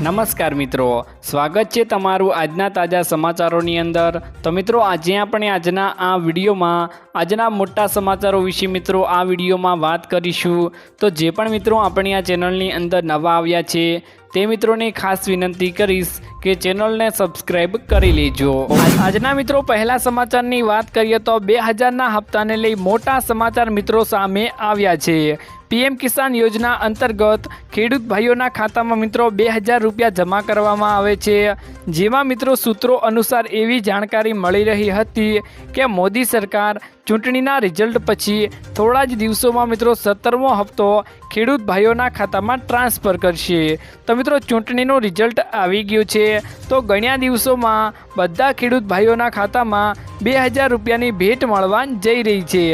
નમસ્કાર મિત્રો, સ્વાગત છે તમારું આજના તાજા સમાચારોની અંદર। તો મિત્રો આજે આપણે આજના આ વિડીયોમાં આજના મોટા સમાચારો વિશે મિત્રો આ વિડીયોમાં વાત કરીશું। તો જે પણ મિત્રો આપણી આ ચેનલની અંદર નવા આવ્યા છે તે મિત્રોને ખાસ વિનંતી કરીશ કે ચેનલને સબસ્ક્રાઇબ કરી લેજો। આજના મિત્રો પહેલા સમાચારની વાત કરીએ તો 2000ના હપ્તાને લઈ મોટા સમાચાર મિત્રો સામે આવ્યા છે। पीएम किसान योजना अंतर्गत खेडूत भाईओना खातामां मित्रों 2000 रुपया जमा करवामां आवे छे। जेमां मित्रों सूत्रों अनुसार एवी जाणकारी मळी रही हती के मोदी सरकार चूंटणीना रिजल्ट पछी थोड़ा ज दिवसोमां मित्रों 17मो हप्तो खेडूत भाईओना खातामां ट्रांसफर करशे। तो मित्रों चूंटणीनो रिजल्ट आवी गयो छे तो गण्या दिवसोमां बधा खेडूत भाईओना खातामां 2000 रुपयानी भेट मळवा जई रही छे,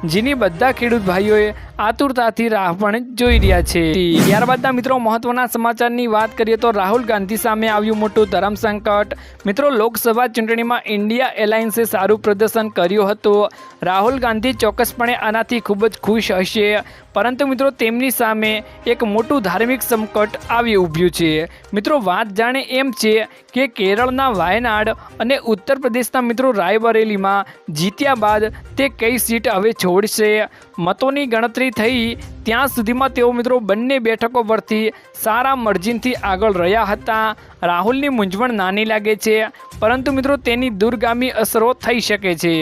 जेनी बधा खेडूत भाईओए आतुरताथी राह पण जोई रह्या छे। त्यारबादना मित्रों महत्वना समाचारनी वात करीए तो राहुल गांधी सामे आव्युं मोटुं धर्म संकट। मित्रों लोकसभा चूंटणीमां इंडिया एलायन्से सारूं प्रदर्शन कर्युं हतुं। राहुल गांधी चोक्कसपणे आनाथी खूब ज खुश हशे, परंतु मित्रों तेमनी सामे एक मोटुं धार्मिक संकट आवी उभ्युं छे। मित्रों वात जाणे एम छे के केरळना वायनाड अने उत्तर प्रदेशना मित्रों रायबरेलीमां जीत्या बाद ते कई सीट हवे छोड़शे। मतोनी गणतरी थई त्यां सुधीमां तेओ मित्रों बंने बेठको परथी सारा मार्जिनथी आगळ रह्या हता। राहुलनी मूंझवण नानी लागे छे, परंतु मित्रों तेनी दूरगामी असरो थई शके छे।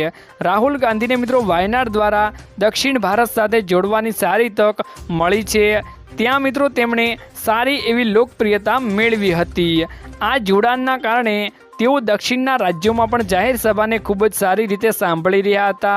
राहुल गांधीने मित्रों वायनाड द्वारा दक्षिण भारत साथे जोड़वानी सारी तक मळी छे। त्यां मित्रों तेमणे सारी एवी लोकप्रियता मेळवी हती। आ जोडाणना कारणे तेओ दक्षिणना राज्योमां पण जाहेर सभाने खूब ज सारी रीते सांभळी रह्या हता।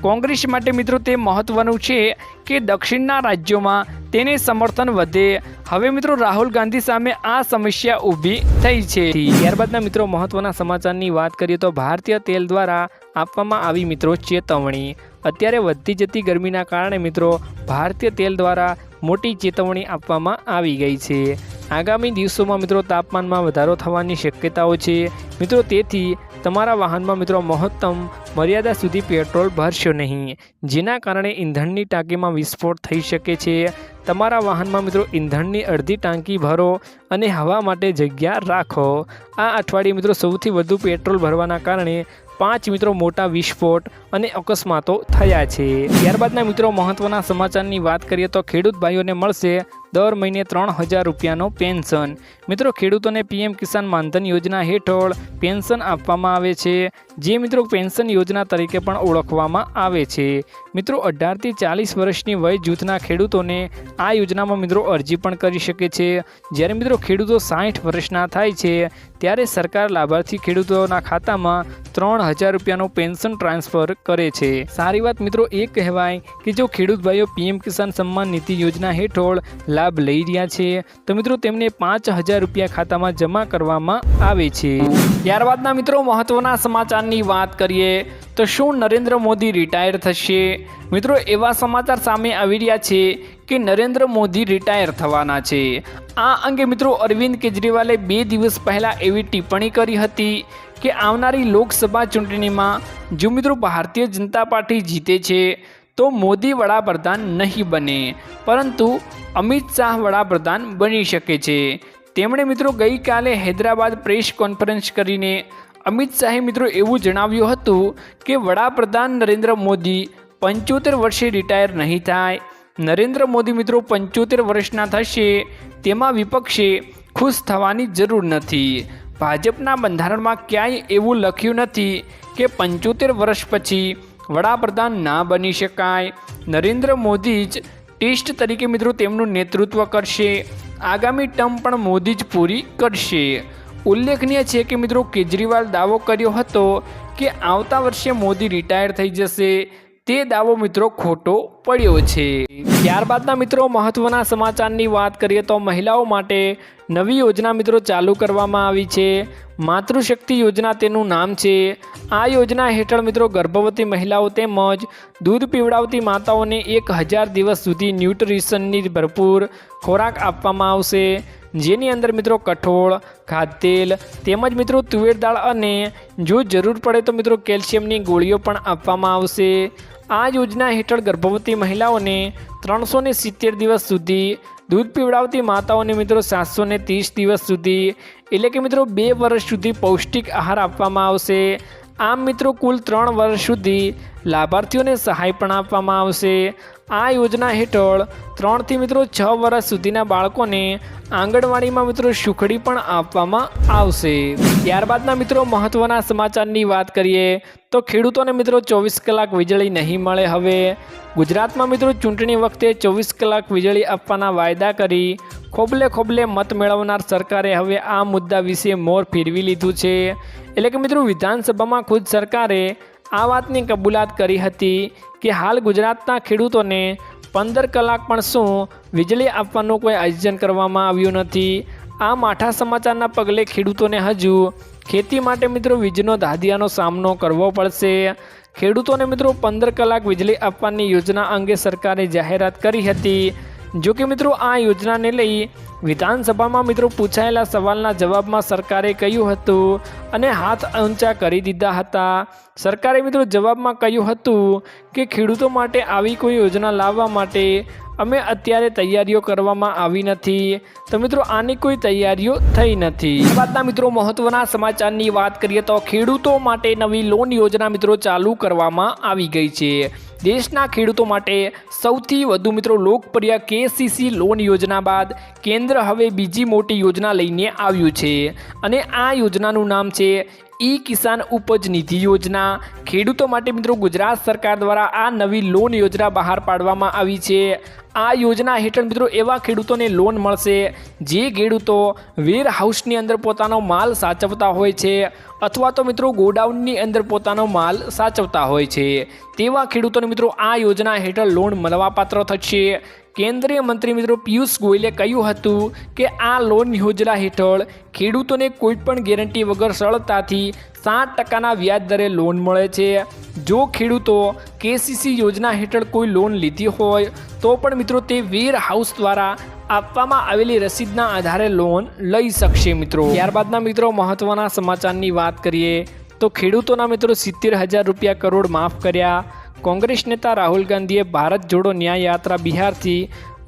कोंग्रेस माटे मित्रों ते महत्वनुं छे के दक्षिणना राज्योमां तेने समर्थन वधे। हवे मित्रों राहुल गांधी सामे आ समस्या ऊभी थई छे। त्यारबादना मित्रों महत्वना समाचारनी वात करीए तो भारतीय तेल द्वारा आपवामां आवी मित्रों चेतवणी। अत्यारे वधती जती गरमीना कारणे मित्रों भारतीय तेल द्वारा मोटी चेतवणी आपवामां आवी गई छे। आगामी दिवसोमां मित्रों तापमानमां वधारो थवानी शक्यताओ छे। मित्रों तेथी तमारा वाहनमां मित्रों महत्तम मर्यादा सुधी पेट्रोल भरशो नहीं, जेना कारणे ईंधणनी टांकीमां विस्फोट थई शके छे। तमारा वाहनमां मित्रों ईंधणनी अर्धी टांकी भरो अने हवा माटे जग्या राखो। आ अठवाडिये मित्रों सौथी वधु पेट्रोल भरवाना कारणे 5 मित्रों मोटा विस्फोट अने अकस्मातो थया छे। त्यारबादना मित्रों महत्वना समाचारनी वात करीए तो खेडूत भाईओने मळशे दर महीने 3000 रुपयानो पेन्शन। मित्रों खेडूतोने पीएम किसान मानधन योजना हेठळ पेन्शन आपवामां आवे छे, जे मित्रों पेन्शन योजना तरीके पण ओळखवामां आवे छे। मित्रों 18 થી 40 वर्षनी वय जूथना खेडूतोने आ योजनामां मित्रों अरजी पण करी शके छे। ज्यारे मित्रों खेडूतो 60 वर्षना थाय छे त्यारे सरकार लाभार्थी खेडूतोना खातामां 3000 रुपयानो पेन्शन ट्रांसफर करे छे। सारी बात मित्रों ए कहेवाय कि जो खेडूत भाईओ पीएम किसान सम्मान निधि योजना हेठळ लाभ लई रह्या छे तो मित्रों तेमने 5000 रुपया खातामां जमा करवामां आवे छे। त्यारबादना मित्रों महत्वना समाचारनी वात करीए तो शुं नरेन्द्र मोदी रिटायर थशे। मित्रों एवा समाचार सामे आवी रह्या छे कि नरेन्द्र मोदी रिटायर थवाना छे। आ अंगे मित्रों अरविंद केजरीवाले 2 દિવસ पहला एवी टिप्पणी करी हती कि आवनारी लोकसभा चूंटणीमां जो मित्रों भारतीय जनता पार्टी जीते छे तो मोदी वडाप्रधान नहीं बने, परंतु अमित शाह वडाप्रधान बनी शके छे। तेमणे मित्रों गई काले हैदराबाद प्रेस कॉन्फरन्स करीने अमित शाहे मित्रों एवुं जणाव्युं हतुं कि वडाप्रधान नरेन्द्र मोदी 75 वर्षे रिटायर नहीं थाय। नरेन्द्र मोदी मित्रों 75 वर्षना थशे तेमां विपक्षे खुश थवानी जरूर नथी। भाजपना बंधारणमां क्यांय एवुं लख्युं नथी कि 75 वर्ष पछी वडाप्रधान ना बनी शकाय। नरेन्द्र मोदी ज टेस्ट तरीके मित्रों तेमनुं नेतृत्व करशे। आगामी टर्म पण मोदी ज पूरी करशे। उल्लेखनीय है कि मित्रों केजरीवाल दावो कर्यो हतो कि आवता वर्षे मोदी रिटायर थई जशे, ते दावो मित्रों खोटो पड्यो छे। त्यारबादना मित्रों महत्वना समाचारनी वात करीए तो महिलाओं माटे नवी योजना मित्रों चालू करवामां आवी छे। मातृशक्ति योजना तेनुं नाम छे। आ योजना हेठळ मित्रों गर्भवती महिलाओं तेमज दूध पीवडावती माताओने 1000 दिवस सुधी न्यूट्रिशननी भरपूर खोराक आपवामां आवशे, जेनी अंदर मित्रों कठोळ, खाद्यतेल तेमज मित्रों तुवेर दाळ अने जो जरूर पड़े तो मित्रों केल्शियमनी गोळीओ पण आपवामां आवशे। आ योजना हेठळ गर्भवती महिलाओने 370 दिवस सुधी દૂધ પીવડાવતી માતાઓને મિત્રો 730 દિવસ સુધી એટલે કે મિત્રો 2 વર્ષ સુધી પૌષ્ટિક આહાર આપવામાં આવશે। આમ મિત્રો કુલ 3 વર્ષ સુધી લાભાર્થીઓને સહાય પણ આપવામાં આવશે। આ યોજના હેઠળ 3 થી મિત્રો 6 વર્ષ સુધીના બાળકોને આંગણવાડીમાં મિત્રો સુખડી પણ આપવામાં આવશે। ત્યારબાદના મિત્રો મહત્વના સમાચારની વાત કરીએ તો ખેડૂતોને મિત્રો 24 કલાક વીજળી નહીં મળે। હવે ગુજરાતમાં મિત્રો ચૂંટણી વખતે 24 કલાક વીજળી આપવાના વાયદા કરી ખોબલે મત મેળવનાર સરકારે હવે આ મુદ્દા વિશે મોર ફેરવી લીધું છે। એટલે કે મિત્રો વિધાનસભામાં ખુદ સરકારે આ વાતની કબૂલાત કરી હતી કે હાલ ગુજરાતના ખેડૂતોને 15 કલાક પણ શું વીજળી આપવાનું કોઈ આયોજન કરવામાં આવ્યું નથી। આ માઠા સમાચારના પગલે ખેડૂતોને હજુ ખેતી માટે મિત્રો વીજનો દાધિયાનો સામનો કરવો પડશે। ખેડૂતોને મિત્રો 15 કલાક વીજળી આપવાની યોજના અંગે સરકારે જાહેરાત કરી હતી। જો કે મિત્રો આ યોજનાને લઈ વિધાનસભામાં મિત્રો પૂછાયેલા સવાલના જવાબમાં સરકારે કહ્યું હતું અને હાથ ઊંચા કરી દીધા હતા। સરકારે મિત્રો જવાબમાં કહ્યું હતું કે ખેડૂતો માટે આવી કોઈ યોજના લાવવા માટે અમે અત્યારે તૈયારીઓ કરવામાં આવી નથી। તો મિત્રો આની કોઈ તૈયારીઓ થઈ નથી। બાદના મિત્રો મહત્વના સમાચારની વાત કરીએ તો ખેડૂતો માટે નવી લોન યોજના મિત્રો ચાલુ કરવામાં આવી ગઈ છે। દેશના ખેડૂતો માટે સૌથી વધુ મિત્રો લોકપ્રિય KCC લોન યોજના બાદ કેન્દ્ર હવે બીજી મોટી યોજના લઈને આવ્યું છે અને આ યોજનાનું નામ છે કિસાન ઉપજ નિધિ યોજના। ખેડૂતો માટે મિત્રો ગુજરાત સરકાર દ્વારા આ નવી લોન યોજના બહાર પાડવામાં આવી છે। આ યોજના હેઠળ મિત્રો એવા ખેડૂતોને લોન મળશે જે ખેડૂતો વેર હાઉસની અંદર પોતાનો માલ સાચવતા હોય છે અથવા તો મિત્રો ગોડાઉનની અંદર પોતાનો માલ સાચવતા હોય છે તેવા ખેડૂતોને મિત્રો આ યોજના હેઠળ લોન મળવાપાત્ર થશે। કેન્દ્રીય મંત્રી મિત્રો પિયુષ ગોયલે કહ્યું હતું કે આ લોન યોજના હેઠળ ખેડૂતોને કોઈપણ ગેરંટી વગર સરળતાથી 7% વ્યાજ દરે લોન મળે છે। જો ખેડૂતો KCC યોજના હેઠળ કોઈ લોન લીધી હોય તો પણ મિત્રો તે વેર હાઉસ દ્વારા આપવામાં આવેલી રસીદના આધારે લોન લઈ શકશે મિત્રો। ત્યારબાદના મિત્રો મહત્વના સમાચારની વાત કરીએ તો ખેડૂતોના મિત્રો 70,000 રૂપિયા કરોડ માફ કર્યા। કોંગ્રેસ નેતા રાહુલ ગાંધીએ ભારત જોડો ન્યાય યાત્રા બિહારથી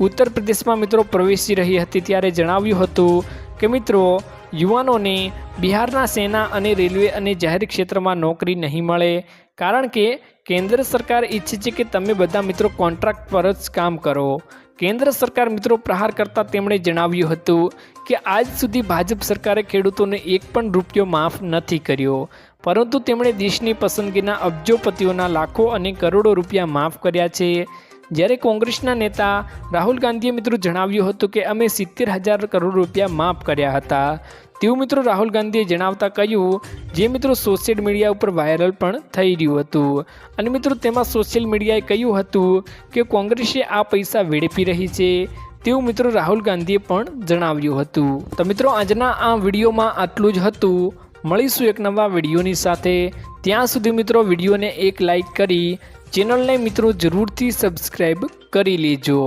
ઉત્તર પ્રદેશમાં મિત્રો પ્રવેશી રહી હતી ત્યારે જણાવ્યું હતું કે મિત્રો યુવાનોને બિહારના સેના અને રેલવે અને જાહેર ક્ષેત્રમાં નોકરી નહીં મળે કારણ કે કેન્દ્ર સરકાર ઈચ્છે છે કે તમે બધા મિત્રો કોન્ટ્રાક્ટ પર જ કામ કરો। કેન્દ્ર સરકાર મિત્રો પ્રહાર કરતા તેમણે જણાવ્યું હતું કે આજ સુધી ભાજપ સરકારે ખેડૂતોને એક પણ રૂપિયો માફ નથી કર્યો પરંતુ તેમણે દેશની પસંદગીના અબજોપતિઓના લાખો અને કરોડો રૂપિયા માફ કર્યા છે। જ્યારે કોંગ્રેસના નેતા રાહુલ ગાંધીએ મિત્રો જણાવ્યું હતું કે અમે 70,000 કરોડ રૂપિયા માફ કર્યા હતા તેવું મિત્રો રાહુલ ગાંધીએ જણાવતા કહ્યું જે મિત્રો સોશિયલ મીડિયા ઉપર વાયરલ પણ થઈ રહ્યું હતું અને મિત્રો તેમાં સોશિયલ મીડિયાએ કહ્યું હતું કે કોંગ્રેસે આ પૈસા વેડફી રહી છે તેવું મિત્રો રાહુલ ગાંધીએ પણ જણાવ્યું હતું। તો મિત્રો આજના આ વિડીયોમાં આટલું જ હતું। મળીશું એક નવા વિડીયોની સાથે। ત્યાં સુધી મિત્રો વિડીયોને એક લાઈક કરી ચેનલને મિત્રો જરૂરથી સબસ્ક્રાઈબ કરી લેજો।